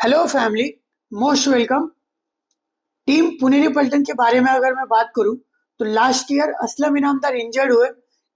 Hello family, most welcome. Team Puneri Paltan के बारे में अगर मैं बात करूं तो last year Aslam Inamdar injured हुए।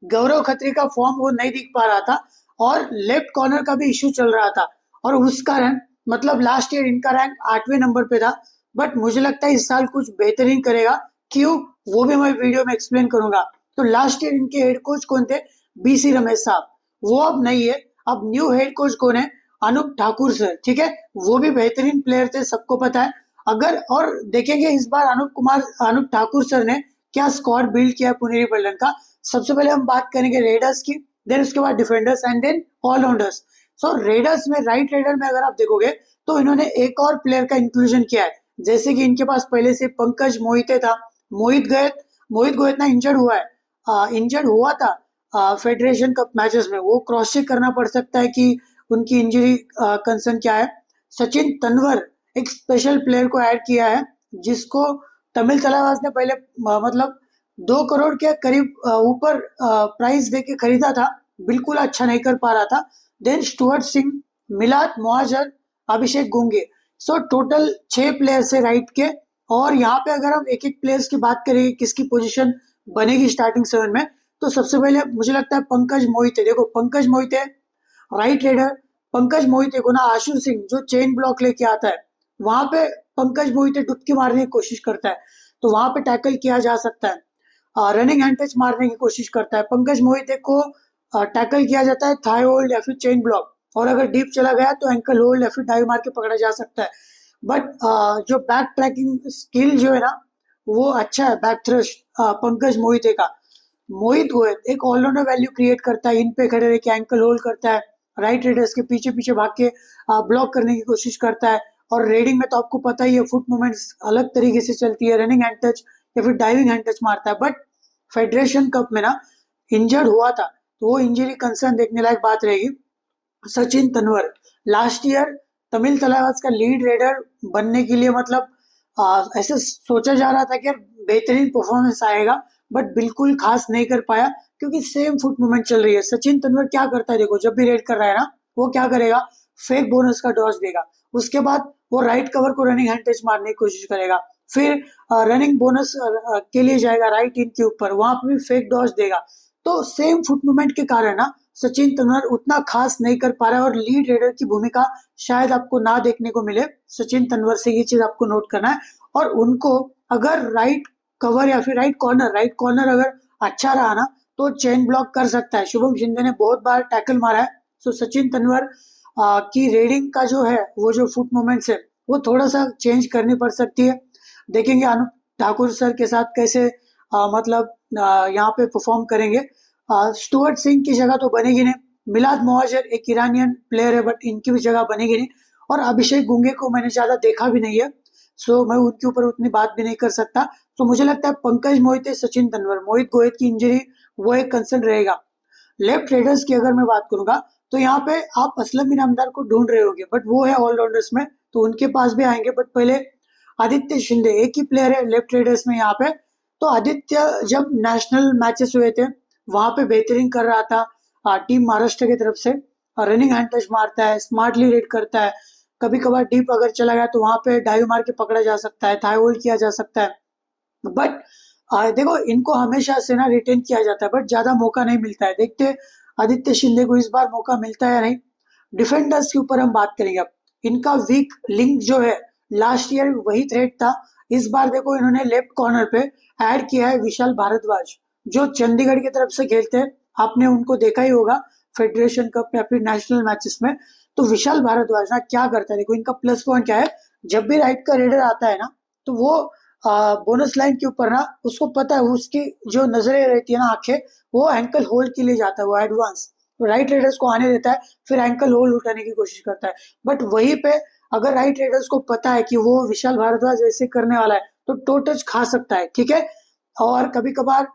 गौरव खत्री का फॉर्म वो नहीं दिख पा रहा था और लेफ्ट कॉर्नर का भी इशू चल रहा था और उस कारण मतलब लास्ट ईयर इनका रैंक 8वें नंबर पे था। बट मुझे लगता है इस साल कुछ बेहतरीन करेगा। क्यों, वो भी मैं वीडियो में एक्सप्लेन करूंगा। तो लास्ट ईयर इनके हेड कोच कौन थे? बीसी रमेश साहब। वो अब नहीं है। अब न्यू हेड कोच कौन है? अनूप ठाकुर सर। ठीक है, वो भी बेहतरीन प्लेयर थे, सबको पता है। अगर और देखेंगे इस बार अनूप ठाकुर सर ने क्या स्क्वाड बिल्ड किया है पुनेरी पल्टन का। सबसे पहले हम बात करेंगे रेडर्स की, देन उसके बाद defenders and then allrounders. So raiders में राइट रेडर में अगर आप देखोगे तो इन्होंने एक और प्लेयर का इंक्लूजन किया है। जैसे कि इनके पास पहले से पंकज मोहिते था। मोहित गोयत ना इंजर्ड हुआ है, इंजर्ड हुआ था फेडरेशन कप मैचेस में। वो क्रॉस चेक करना पड़ सकता है कि उनकी इंजरी कंसर्न क्या है। सचिन तनवर एक स्पेशल प्लेयर को ऐड किया है जिसको तमिल तलावास ने पहले मतलब 2 करोड़ के करीब ऊपर प्राइस देके खरीदा था। बिल्कुल अच्छा नहीं कर पा रहा था। देन स्टुअर्ट सिंह, मिलाद मुहाजर, अभिषेक गुंगे। सो टोटल 6 प्लेयर्स है राइट के। और यहाँ पे अगर हम एक एक प्लेयर्स की बात करें किसकी पोजीशन बनेगी स्टार्टिंग 7 में, तो सबसे पहले मुझे लगता है पंकज मोहिते। देखो पंकज मोहिते राइट रेडर। पंकज मोहिते को ना आशु सिंह जो चेन ब्लॉक लेके आता है, वहां पे पंकज मोहिते डुबकी मारने की कोशिश करता है, तो वहां पे टैकल किया जा सकता है। रनिंग हैंड टच मारने की कोशिश करता है पंकज मोहिते को। टैकल किया जाता है थाई होल्ड या फिर चेन ब्लॉक, और अगर डीप चला गया तो एंकल होल्ड या फिर डाइव मार के पकड़ा जा सकता है। बट जो बैक ट्रैकिंग स्किल जो है ना, वो अच्छा है बैक थ्रस्ट पंकज मोहिते का। मोहित गोयत एक ऑलराउंडर वैल्यू क्रिएट करता है, इन पे खड़े रह के एंकल होल्ड करता है, राइट रेडर्स के पीछे पीछे भाग के ब्लॉक करने की कोशिश करता है। और रेडिंग में तो आपको पता ही है फुट मूवमेंट्स अलग तरीके से चलती है, रनिंग हैंड टच या फिर डाइविंग हैंड टच मारता है। बट फेडरेशन कप में ना इंजर्ड हुआ था, तो वो इंजरी कंसर्न देखने लायक बात रहेगी। सचिन तनवर लास्ट ईयर तमिल तलावास का लीड रेडर बनने के लिए मतलब ऐसे सोचा जा रहा था कि यार बेहतरीन परफॉर्मेंस आएगा, बट बिल्कुल खास नहीं कर पाया क्योंकि सेम फुट मूवमेंट चल रही है। सचिन तनवर क्या करता है, देखो जब भी रेड कर रहा है ना, वो क्या करेगा, फेक बोनस का डॉज देगा। उसके बाद वो राइट कवर को रनिंग हैंड टच मारने की कोशिश करेगा। फिर रनिंग बोनस के लिए जाएगा राइट इन के ऊपर, वहां पर भी फेक डॉज देगा। तो सेम फुट मूवमेंट के कारण ना सचिन तनवर उतना खास नहीं कर पा रहा है और लीड रेडर की भूमिका शायद आपको ना देखने को मिले सचिन तनवर से। ये चीज आपको नोट करना है। और उनको अगर राइट कवर या फिर राइट कॉर्नर अगर अच्छा रहा ना, तो चेन ब्लॉक कर सकता है। शुभम शिंदे ने बहुत बार टैकल मारा है। सो सचिन तनवर की रेडिंग का जो है, वो जो फुट मूवमेंट्स है, वो थोड़ा सा चेंज करनी पड़ सकती है। देखेंगे अनुप ठाकुर सर के साथ कैसे मतलब यहाँ पे परफॉर्म करेंगे। स्टुअर्ट सिंह की जगह तो बनेगी नहीं। मिलाद मुहाजिर एक ईरानियन प्लेयर है, बट इनकी भी जगह बनेगी नहीं। और अभिषेक गुंगे को मैंने ज्यादा देखा भी नहीं है, सो मैं उनके ऊपर उतनी बात भी नहीं कर सकता। तो मुझे लगता है पंकज मोहिते, सचिन तनवर, मोहित गोयत की इंजरी वो एक कंसर्न रहेगा। लेफ्ट रेडर्स की अगर मैं बात करूंगा तो यहाँ पे आप असलम इनामदार को ढूंढ रहे होगे, बट वो है ऑलराउंडर्स में, तो उनके पास भी आएंगे। बट पहले आदित्य शिंदे एक ही प्लेयर है लेफ्ट रेडर्स में यहाँ पे। तो आदित्य जब नेशनल मैचेस हुए थे वहां पे बेहतरीन कर रहा था टीम महाराष्ट्र की तरफ से। रनिंग हैंड टच मारता है, स्मार्टली रेड करता है। कभी कभार डीप अगर चला गया तो वहां पे डाइव मार के पकड़ा जा सकता है, थाई होल्ड किया जा सकता है। बट देखो इनको हमेशा से ना रिटेन किया जाता है, बट ज्यादा मौका नहीं मिलता है। देखते हैं आदित्य शिंदे को इस बार मौका मिलता है या नहीं। डिफेंडर्स के ऊपर हम बात करेंगे अब। इनका वीक लिंक जो है, लास्ट ईयर वही थ्रेट था। इस बार देखो इन्होंने लेफ्ट कॉर्नर पे ऐड किया है विशाल भारद्वाज, जो चंडीगढ़ की तरफ से खेलते हैं। आपने उनको देखा ही होगा फेडरेशन कप या फिर नेशनल मैचेस में। तो विशाल भारद्वाज ना क्या करता है, देखो इनका प्लस पॉइंट क्या है, जब भी राइट का रेडर आता है ना, तो वो बोनस लाइन के ऊपर ना उसको पता है, उसकी जो नजरें रहती है ना, आंखें, वो एंकल होल्ड के लिए जाता है, वो एडवांस राइट रेडर्स को आने देता है, फिर एंकल होल्ड उठाने की कोशिश करता है। बट वहीं पे अगर राइट रेडर्स को पता है कि वो विशाल भारद्वाज ऐसे करने वाला है, तो टो टच खा सकता है। ठीक है, और कभी कभार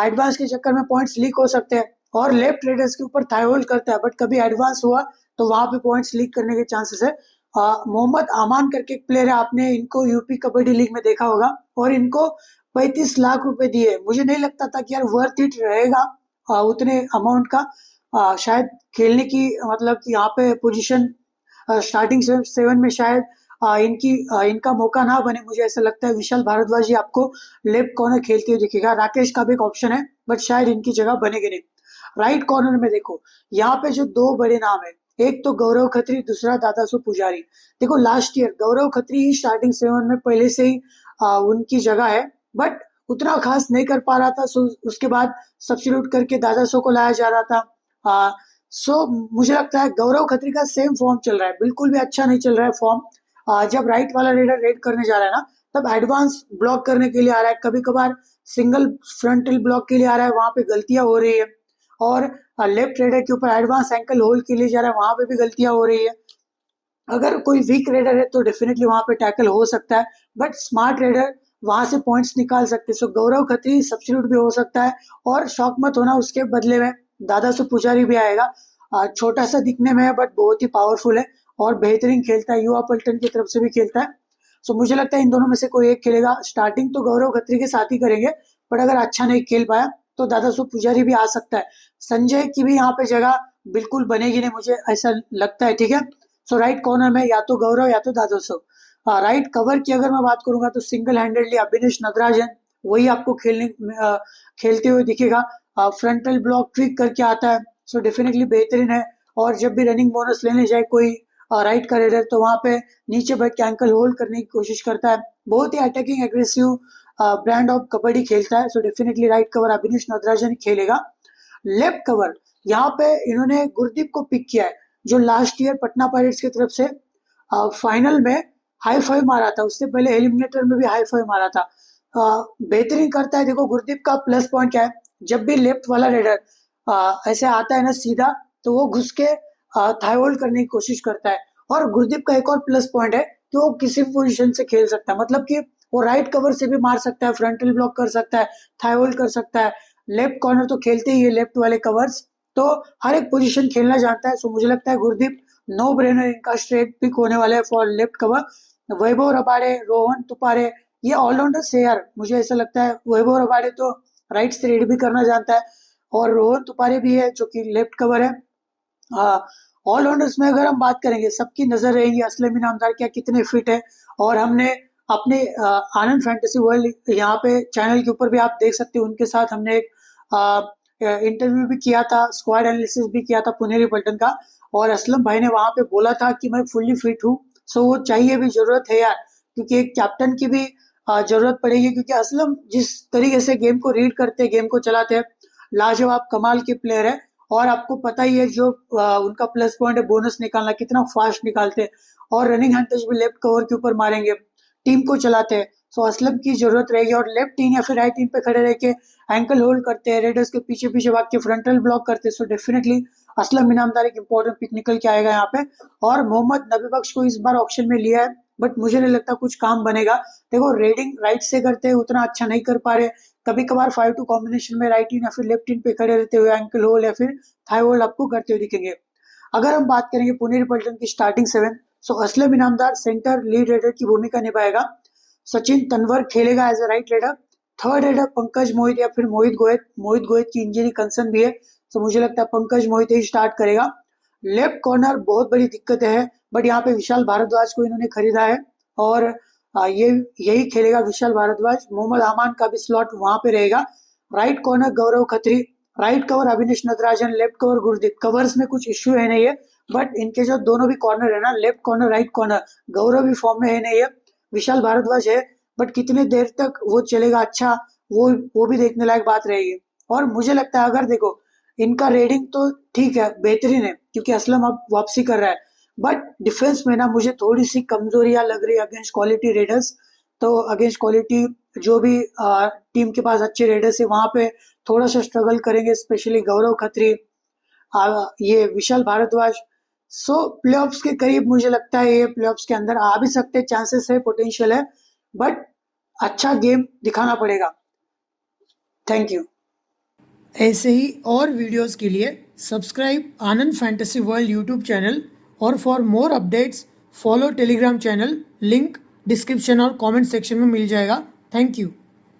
एडवांस के चक्कर में पॉइंट्स लीक हो सकते हैं। और लेफ्ट रेडर्स के ऊपर थाई होल्ड करता है, बट कभी एडवांस हुआ तो वहां पे पॉइंट्स लीक करने के चांसेस है। मोहम्मद अमान करके एक प्लेयर है, आपने इनको यूपी कबड्डी लीग में देखा होगा, और इनको 35 लाख रुपए दिए। मुझे नहीं लगता था कि यार वर्थ इट रहेगा उतने अमाउंट का। शायद खेलने की मतलब कि यहाँ पे पोजीशन स्टार्टिंग 7 में शायद इनका मौका ना बने। मुझे ऐसा लगता है विशाल भारद्वाज ही आपको लेफ्ट कॉर्नर खेलते हुए दिखेगा। राकेश का भी एक ऑप्शन है, बट शायद इनकी जगह बनेगी नहीं। राइट कॉर्नर में देखो, यहाँ पे जो दो बड़े नाम है, एक तो गौरव खत्री, दूसरा दादासो पुजारी। देखो लास्ट ईयर गौरव खत्री ही स्टार्टिंग 7 में पहले से ही उनकी जगह है, बट उतना खास नहीं कर पा रहा था। सो उसके बाद सब्स्टिट्यूट करके दादासो को लाया जा रहा था। सो मुझे लगता है गौरव खत्री का सेम फॉर्म चल रहा है, बिल्कुल भी अच्छा नहीं चल रहा है फॉर्म। जब राइट वाला रेडर रेड करने जा रहा है ना, तब एडवांस ब्लॉक करने के लिए आ रहा है, कभी कभार सिंगल फ्रंटल ब्लॉक के लिए आ रहा है, वहां पे गलतियां हो रही है। और लेफ्ट रेडर के ऊपर एडवांस एंकल होल्ड के लिए जा रहा है, वहां पे भी गलतियां हो रही है। अगर कोई वीक रेडर है तो डेफिनेटली वहां पे टैकल हो सकता है, बट स्मार्ट रेडर वहां से पॉइंट्स निकाल सकते हैं। सो गौरव खत्री सब्स्टिट्यूट भी हो सकता है, और शॉक मत होना, उसके बदले में दादासो पुजारी भी आएगा। छोटा सा दिखने में है, बट बहुत ही पावरफुल है और बेहतरीन खेलता है, युवा पलटन की तरफ से भी खेलता है। सो मुझे लगता है इन दोनों में से कोई एक खेलेगा। स्टार्टिंग तो गौरव खत्री के साथ ही करेंगे, बट अगर अच्छा नहीं खेल पाया तो दादासो पुजारी भी आ सकता है। संजय की भी यहाँ पे जगह बिल्कुल बनेगी नहीं, मुझे ऐसा लगता है। ठीक है, सो राइट कॉर्नर में या तो गौरव या तो दादासो। राइट कवर की अगर मैं बात करूंगा तो सिंगल हैंडेडली अभिनेश नटराजन वही आपको खेलते हुए दिखेगा। फ्रंटल ब्लॉक ट्रिक करके आता है, सो डेफिनेटली बेहतरीन है। और जब भी रनिंग बोनस लेने जाए कोई राइट का रेडर, तो वहां पे नीचे बैठ के एंकल होल्ड करने की कोशिश करता है। बहुत ही attacking aggressive brand of kabaddi खेलता है। So definitely right cover Abhinesh Nadarajan खेलेगा। लेफ्ट कवर यहाँ पे इन्होंने गुरदीप को पिक किया है, जो लास्ट ईयर पटना पायरेट्स की तरफ से फाइनल में हाई फाइव मारा था, उससे पहले एलिमिनेटर में भी हाई फाइव मारा था। बेहतरीन करता है। देखो गुरदीप का प्लस पॉइंट क्या है, जब भी लेफ्ट वाला रेडर ऐसे आता है ना सीधा, तो वो घुस के थाई होल्ड करने की कोशिश करता है। और गुरदीप का एक और प्लस पॉइंट है कि वो किसी भी पोजीशन से खेल सकता है, मतलब कि वो राइट कवर से भी मार सकता है, फ्रंटल ब्लॉक कर सकता है, थाई होल्ड कर सकता है। लेफ्ट कॉर्नर तो खेलते ही है लेफ्ट वाले कवर्स, तो हर एक पोजीशन खेलना जानता है। सो मुझे लगता है गुरदीप नो ब्रेनर इनका स्ट्रेट पिक होने वाला है फॉर लेफ्ट कवर। वैभव रबाड़े, रोहन तुपारे, ये ऑलराउंडर्स है यार। मुझे ऐसा लगता है वैभव रबाड़े तो राइट से रीड भी करना जानता है, और रोहन तुपारे भी है जो कि लेफ्ट कवर है। ऑलराउंडर्स में अगर हम बात करेंगे, सबकी नजर रहेगी असलम इनामदार क्या कितने फिट है। और हमने अपने आनंद फैंटेसी वर्ल्ड यहाँ पे चैनल के ऊपर भी आप देख सकते हो, उनके साथ हमने एक इंटरव्यू भी किया था, स्क्वाड एनालिसिस भी किया था पुनेरी पल्टन का, और असलम भाई ने वहां पे बोला था कि मैं फुल्ली फिट हूँ। सो वो चाहिए भी, जरूरत है यार, क्योंकि एक कैप्टन की भी जरूरत पड़ेगी, क्योंकि असलम जिस तरीके से गेम को रीड करते हैं, गेम को चलाते हैं, लाजवाब कमाल के प्लेयर है। और आपको पता ही है जो उनका प्लस पॉइंट है बोनस निकालना, कितना फास्ट निकालते हैं, और रनिंग हंटर्स भी लेफ्ट कवर के ऊपर मारेंगे, टीम को चलाते हैं। सो असलम की जरूरत रहेगी, और लेफ्ट टीम या फिर राइट टीम पे खड़े रह के एंकल होल्ड करते हैं, रेडर्स के पीछे पीछे भाग के फ्रंटल ब्लॉक करते हैं। सो डेफिनेटली असलम इनामदार एक इंपॉर्टेंट पिक निकल के आएगा यहाँ पे। और मोहम्मद नबी बख्श को इस बार ऑप्शन में लिया है, बट मुझे नहीं लगता कुछ काम बनेगा। देखो रेडिंग राइट से करते हैं, उतना अच्छा नहीं कर पा रहे, कभी कभार 5-2 कॉम्बिनेशन में राइट इन या फिर लेफ्ट इन पे खड़े रहते हुए एंकल होल्ड या फिर थाई होल्ड आपको करते हुए दिखेंगे। अगर हम बात करेंगे पुनेरी पल्टन की starting 7, so Aslam Inamdar centre lead raider की भूमिका निभाएगा। सचिन तनवर खेलेगा as a right raider. Third raider Pankaj Mohit या फिर मोहित गोयत। मोहित गोयत की इंजरी कंसर्न भी है, तो मुझे लगता है पंकज मोहित ही स्टार्ट करेगा। लेफ्ट कॉर्नर बहुत बड़ी दिक्कत है, बट यहाँ पे विशाल भारद्वाज को इन्होंने खरीदा है, और ये यही खेलेगा विशाल भारद्वाज। मोहम्मद अमान का भी स्लॉट वहां पे रहेगा। Right corner Gaurav Khatri, right cover Abhinesh Nadarajan, left cover Gurdeep. Covers में कुछ इश्यू है नहीं है, बट इनके जो दोनों भी कॉर्नर है ना, लेफ्ट कॉर्नर राइट कॉर्नर, गौरव भी फॉर्म में है नहीं है, विशाल भारद्वाज है, बट कितने देर तक वो चलेगा अच्छा, वो भी देखने लायक बात रहेगी। और मुझे लगता है अगर देखो इनका रेडिंग तो ठीक है, बेहतरीन है, क्योंकि असलम अब वापसी कर रहा है, बट डिफेंस में ना मुझे थोड़ी सी कमजोरियां लग रही है अगेंस्ट क्वालिटी रेडर्स। तो अगेंस्ट क्वालिटी जो भी टीम के पास अच्छे रेडर्स है, वहां पे थोड़ा सा स्ट्रगल करेंगे, स्पेशली गौरव खत्री, ये विशाल भारद्वाज। सो प्लेऑफ्स के करीब मुझे लगता है ये प्लेऑफ्स के अंदर आ भी सकते, चांसेस है, पोटेंशियल है, बट अच्छा गेम दिखाना पड़ेगा। Thank you. ऐसे ही और वीडियोस के लिए सब्सक्राइब आनंद फैंटेसी वर्ल्ड यूट्यूब चैनल, और for more updates follow Telegram channel, link description और कमेंट सेक्शन में मिल जाएगा। Thank you.